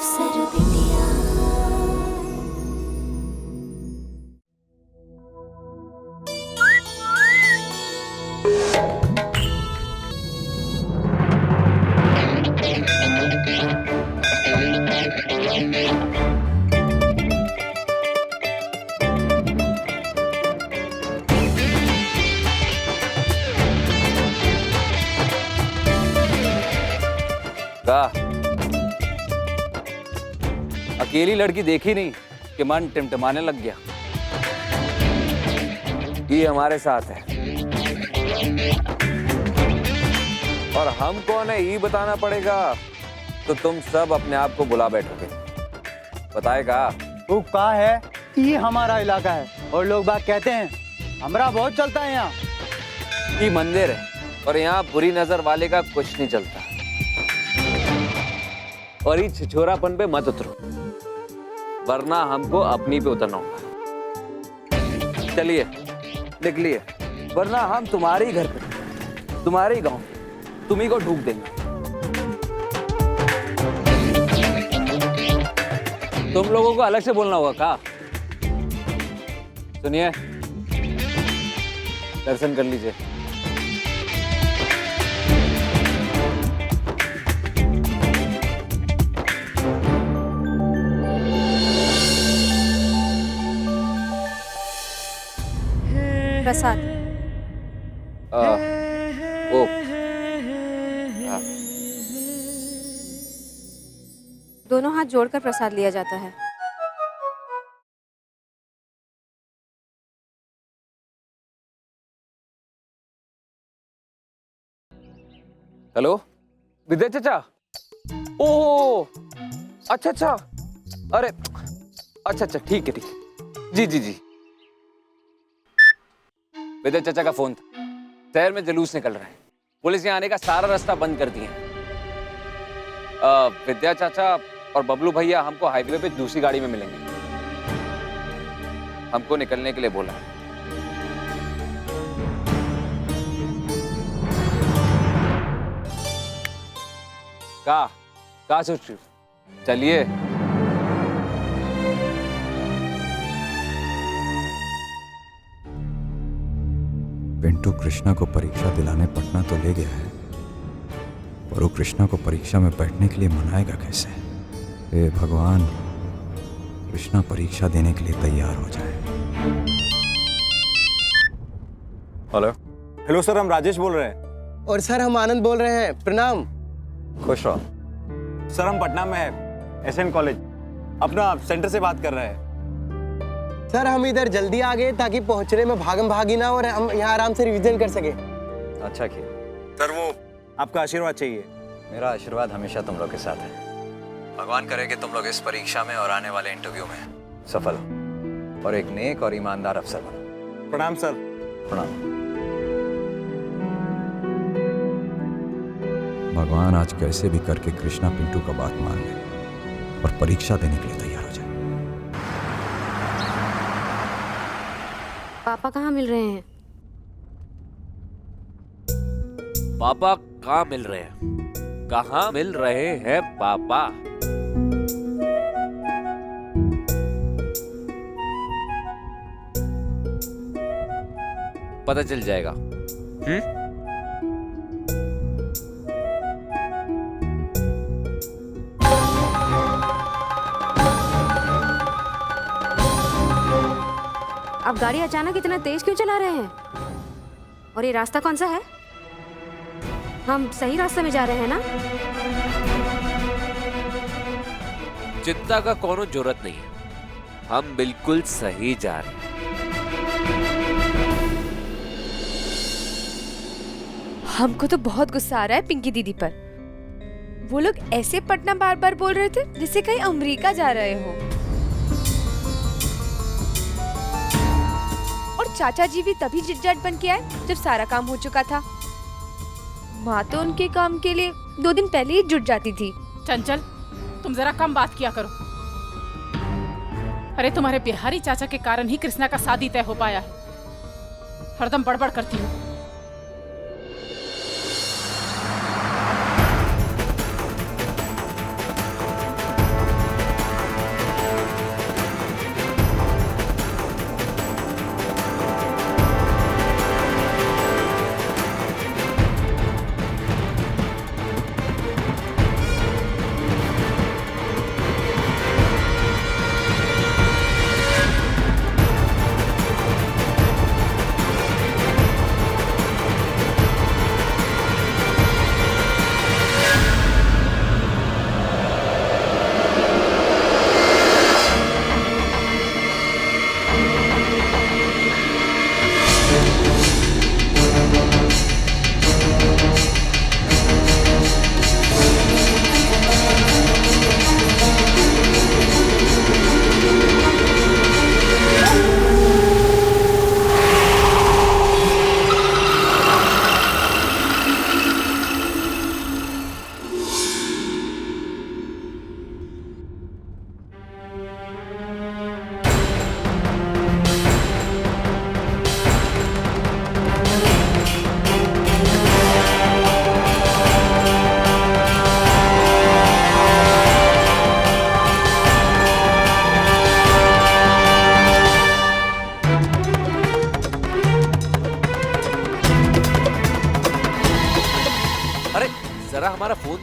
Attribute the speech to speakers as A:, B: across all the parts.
A: अफसर बिटिया।
B: अकेली लड़की देखी नहीं कि मन टिमटिमाने लग गया। ये हमारे साथ है और हम कौन है ये बताना पड़ेगा, तो तुम सब अपने आप को बुला बैठोगे। बताएगा
C: तू का है? ये हमारा इलाका है और लोग बात कहते हैं हमरा बहुत चलता है यहाँ।
B: ये मंदिर है और यहाँ बुरी नजर वाले का कुछ नहीं चलता। और ये छिछोरापन पे मत उतरो, वरना हमको अपनी पे उतरना होगा। चलिए निकलिए, वरना हम तुम्हारे ही घर पे, तुम्हारे ही गांव पे तुम्ही को ढूंढ देंगे। तुम लोगों को अलग से बोलना होगा का? सुनिए, दर्शन कर लीजिए।
D: प्रसाद।
B: ओ
D: दोनों हाथ जोड़कर प्रसाद लिया जाता है।
B: हेलो विद्या चाचा। ओह अच्छा अच्छा, अरे अच्छा अच्छा, ठीक है ठीक है, जी जी जी। विद्या चाचा का फोन था, शहर में जुलूस निकल रहा है, पुलिस यहाँ आने का सारा रास्ता बंद कर दिया है। विद्या चाचा और बबलू भैया हमको हाईवे पे दूसरी गाड़ी में मिलेंगे। हमको निकलने के लिए बोला है। का सोच रही हो? चलिए।
E: पिंटू कृष्णा को परीक्षा दिलाने पटना तो ले गया है, पर वो कृष्णा को परीक्षा में बैठने के लिए मनाएगा कैसे? हे भगवान, कृष्णा परीक्षा देने के लिए तैयार हो जाए।
F: हेलो हेलो सर, हम राजेश बोल रहे हैं।
G: और सर हम आनंद बोल रहे हैं, प्रणाम।
E: खुश रहो।
F: सर हम पटना में है, एसएन कॉलेज, अपना सेंटर से बात कर रहे हैं।
G: सर हम इधर जल्दी आ गए ताकि पहुंचने में भागम भागी ना और हम यहाँ आराम से रिवीजन कर सके।
E: अच्छा किया।
F: सर वो आपका आशीर्वाद चाहिए।
E: मेरा आशीर्वाद हमेशा तुम लोग के साथ है। भगवान करे कि तुम लोग इस परीक्षा में और आने वाले इंटरव्यू में सफल हो और एक नेक और ईमानदार अफसर बनो।
F: प्रणाम सर।
E: प्रणाम। भगवान आज कैसे भी करके कृष्णा पिंटू का बात मान ले और परीक्षा देने के लिए तैयार हो जाए।
D: पापा कहाँ मिल रहे हैं?
B: पापा कहाँ मिल रहे हैं? कहाँ मिल रहे हैं पापा? पता चल जाएगा।
D: आप गाड़ी अचानक इतना तेज क्यों चला रहे हैं? और ये रास्ता कौन सा है? हम सही रास्ते में जा रहे हैं ना?
B: चिंता का कोनो जरूरत नहीं है, हम बिल्कुल सही जा रहे हैं।
H: हमको तो बहुत गुस्सा आ रहा है पिंकी दीदी पर। वो लोग ऐसे पटना बार बार बोल रहे थे जैसे कहीं अमेरिका जा रहे हो। और चाचा जी भी तभी झिझट बन के आए जब सारा काम हो चुका था। माँ तो उनके काम के लिए 2 दिन पहले ही जुट जाती थी।
I: चंचल, तुम जरा कम बात किया करो। अरे तुम्हारे बिहारी चाचा के कारण ही कृष्णा का शादी तय हो पाया है। हरदम बड़बड़ करती हो।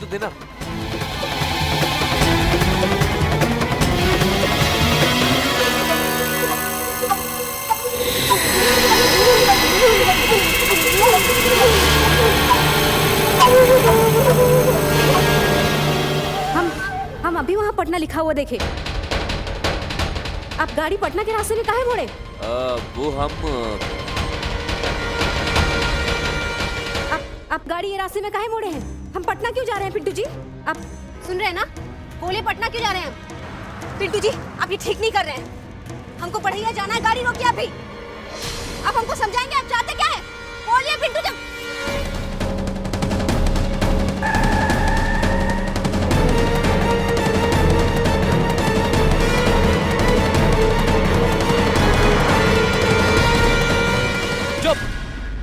B: देना।
D: हम अभी वहाँ पटना लिखा हुआ देखे। आप गाड़ी पटना के रास्ते में काहे मोड़े?
B: वो हम
D: आप गाड़ी ये रास्ते में काहे मोड़े हैं? हम पटना क्यों जा रहे हैं पिंटू जी? आप सुन रहे हैं ना? बोले पटना क्यों जा रहे हैं हम? पिंटू जी आप ये ठीक नहीं कर रहे हैं। हमको पढ़ैया जाना है, गाड़ी रोकिए अभी। आप हमको समझाएंगे आप चाहते क्या है? बोलिए पिंटू जी।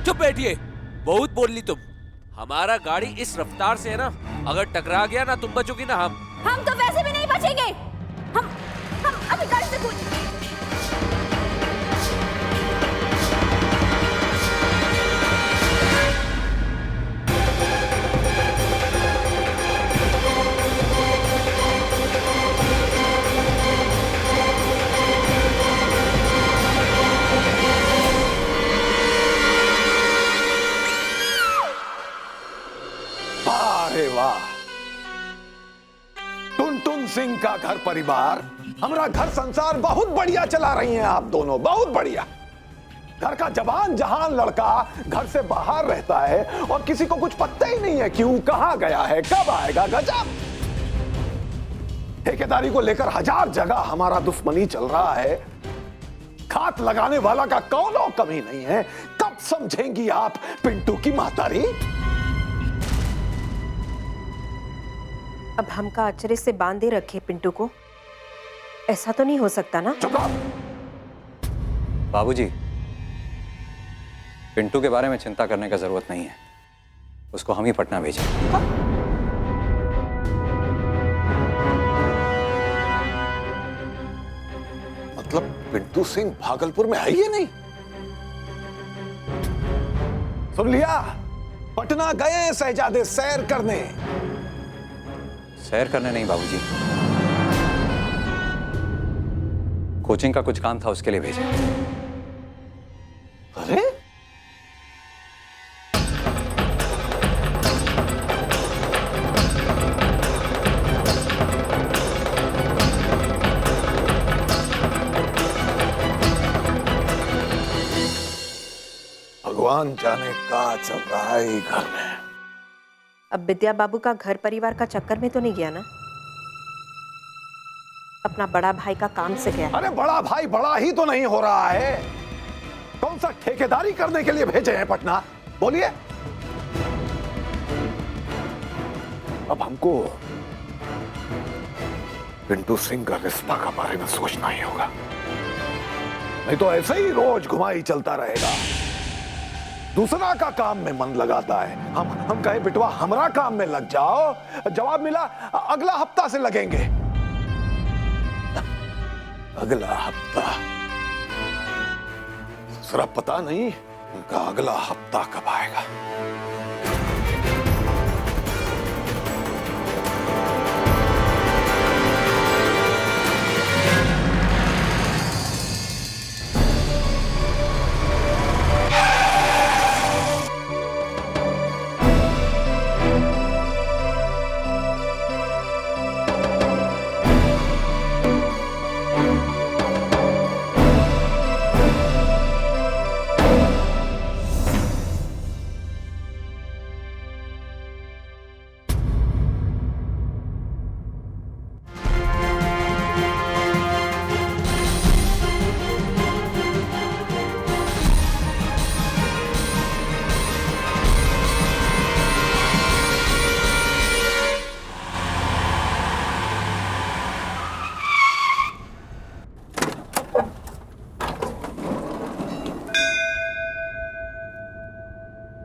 B: चुप बैठिए, बहुत बोल ली तुम। हमारा गाड़ी इस रफ्तार से है ना, अगर टकरा गया ना तुम बचोगी ना हम
D: तो वैसे भी नहीं बचेंगे। हम अभी गाड़ी से कूद।
A: अरे वाह, टुनटुन सिंह का घर परिवार, हमारा घर संसार बहुत बढ़िया चला रही हैं आप दोनों, बहुत बढ़िया। घर का जवान जहान लड़का घर से बाहर रहता है और किसी को कुछ पता ही नहीं है क्यों, कहां गया है, कब आएगा। गजब। ठेकेदारी को लेकर हजार जगह हमारा दुश्मनी चल रहा है। खात लगाने वाला का कौनो कमी नहीं है। कब समझेंगी आप पिंटू की महतारी?
J: अब हमका अचरे से बांधे रखे पिंटू को, ऐसा तो नहीं हो सकता ना?
A: चुप रहो।
E: बाबूजी, पिंटू के बारे में चिंता करने का जरूरत नहीं है। उसको हम ही पटना भेजें।
A: मतलब पिंटू सिंह भागलपुर में है ही नहीं? सुन लिया, पटना गए शहजादे सैर करने।
E: सैर करने नहीं बाबूजी, कोचिंग का कुछ काम था, उसके लिए भेजे।
A: अरे भगवान जाने का चल रहा है घर में।
J: अब विद्या बाबू का घर परिवार का चक्कर में तो नहीं गया ना? अपना बड़ा भाई का काम से गया।
A: अरे बड़ा भाई बड़ा ही तो नहीं हो रहा है। कौन सा ठेकेदारी करने के लिए भेजे हैं पटना? बोलिए। अब हमको पिंटू सिंह का रिश्ता का बारे में सोचना ही होगा, नहीं तो ऐसे ही रोज घुमाई चलता रहेगा। दूसरा का काम में मन लगाता है। हम कहे बिटवा हमारा काम में लग जाओ, जवाब मिला अगला हफ्ता से लगेंगे। अगला हफ्ता? दूसरा पता नहीं उनका अगला हफ्ता कब आएगा।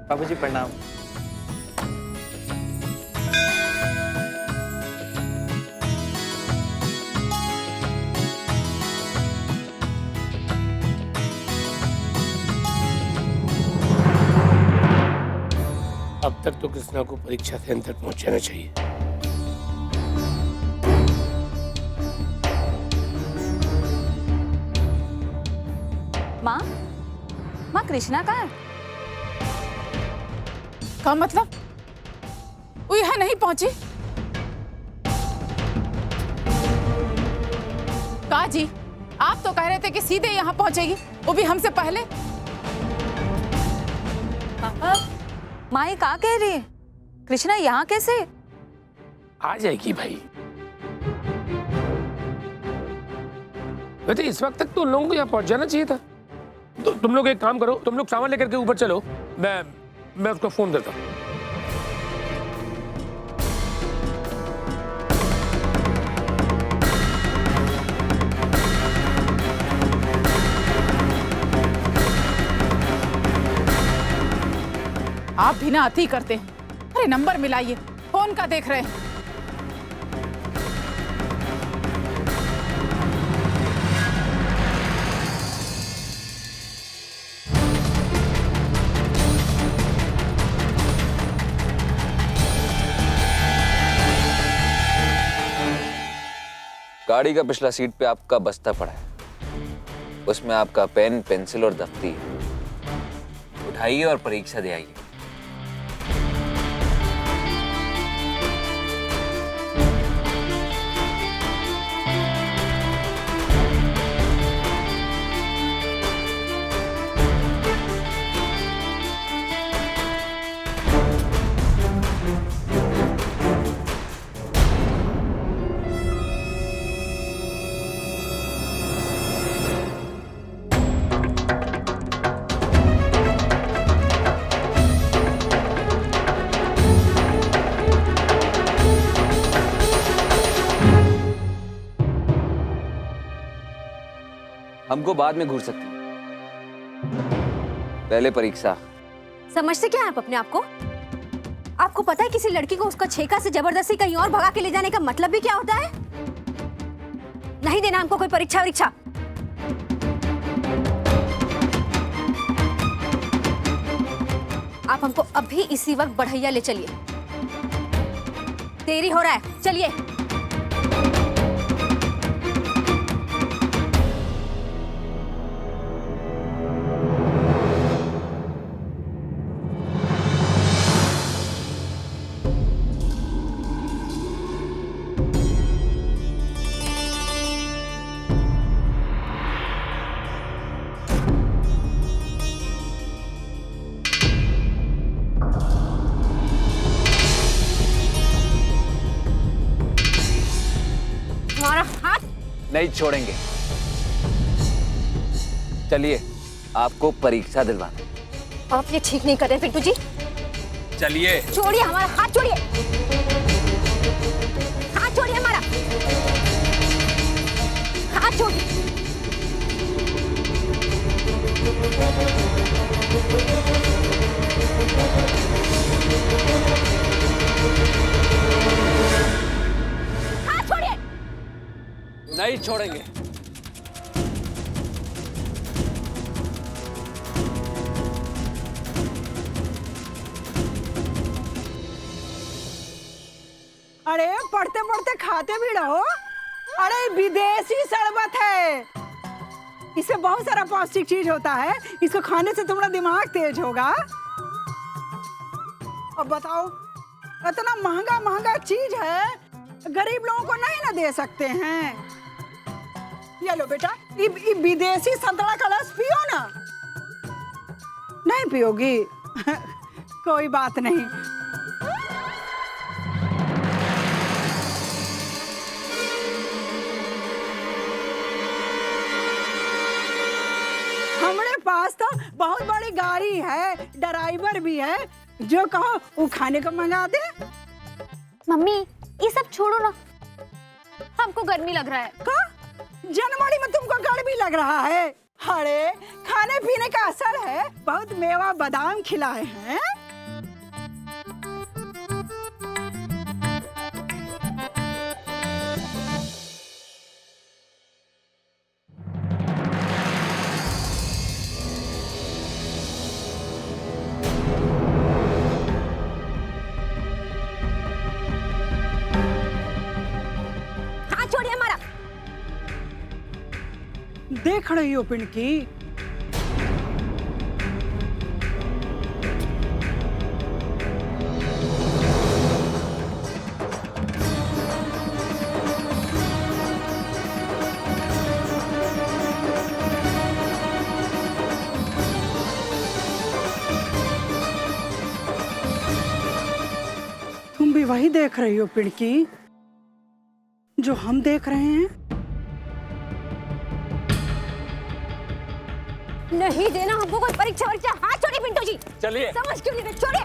C: बाबूजी प्रणाम।
K: अब तक तो कृष्णा कृष्णा को परीक्षा सेंटर पहुंचाना चाहिए।
L: माँ, माँ कृष्णा कहाँ है?
I: क्या मतलब? वो यहाँ नहीं पहुंची? का जी, आप तो कह रहे थे कि सीधे यहाँ पहुंचेगी, वो भी हमसे पहले।
L: माँ ये क्या कह रही है? कृष्णा यहाँ कैसे?
K: आ जाएगी भाई। वैसे इस वक्त तक तो उन लोगों को यहाँ पहुंच जाना चाहिए था। तो तुम लोग एक काम करो, तुम लोग सामान लेकर के ऊपर चलो, मैं उसको फोन करता हूँ।
I: आप भी ना अति करते हैं। अरे नंबर मिलाइए, फोन का देख रहे हैं।
B: गाड़ी का पिछला सीट पे आपका बस्ता पड़ा है, उसमें आपका पेन, पेंसिल और दफ्ती है। उठाइए और परीक्षा दे आइए। हमको बाद में घूर सकती है, पहले परीक्षा।
D: समझते क्या है आप अपने आप को? आपको पता है किसी लड़की को उसका छेका से जबरदस्ती कहीं और भगा के ले जाने का मतलब भी क्या होता है? नहीं देना हमको कोई परीक्षा। आप हमको अभी इसी वक्त बढ़ैया ले चलिए, देरी हो रहा है, चलिए।
B: नहीं छोड़ेंगे। चलिए, आपको परीक्षा दिलवाना।
D: आप ये ठीक नहीं कर रहे पिंटू जी।
B: चलिए।
D: छोड़िए हमारा हाथ, छोड़िए हाथ, छोड़िए हमारा हाथ, छोड़िए। हाथ छोड़िए।
B: नहीं छोड़ेंगे।
M: अरे पढ़ते पढ़ते खाते भी रहो। अरे विदेशी शरबत है, इससे बहुत सारा पौष्टिक चीज होता है, इसको खाने से तुम्हारा दिमाग तेज होगा। अब बताओ, इतना महंगा महंगा चीज है, गरीब लोगों को नहीं ना दे सकते हैं। ये लो बेटा, ये विदेशी संतरा का रस पियो ना। नहीं पियोगी? कोई बात नहीं। हमारे पास तो बहुत बड़ी गाड़ी है, ड्राइवर भी है, जो कहो वो खाने को मंगा दे।
D: मम्मी ये सब छोड़ो ना, हमको गर्मी लग रहा है।
M: का? जनवरी में तुमको गर्मी लग रहा है? अरे खाने पीने का असर है, बहुत मेवा बादाम खिलाए हैं। देख रही हो पिंकी? तुम भी वही देख रही हो पिंकी जो हम देख रहे हैं?
D: नहीं देना हमको कोई परीक्षा वरीक्षा। हाथ छोड़िए पिंटू जी।
B: चलिए।
D: समझ क्यों नहीं रहे? छोड़िए।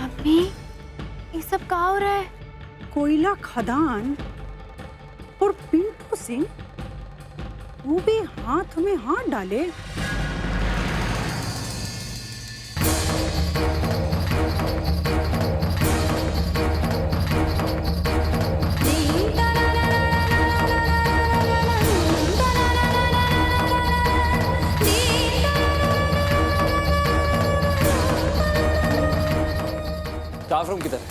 H: मम्मी, ये सब क्या हो रहा है?
M: कोयला खदान और पिंटू सिंह वो भी हाथ में हाथ डाले।
B: स्टाफ रूम किधर है?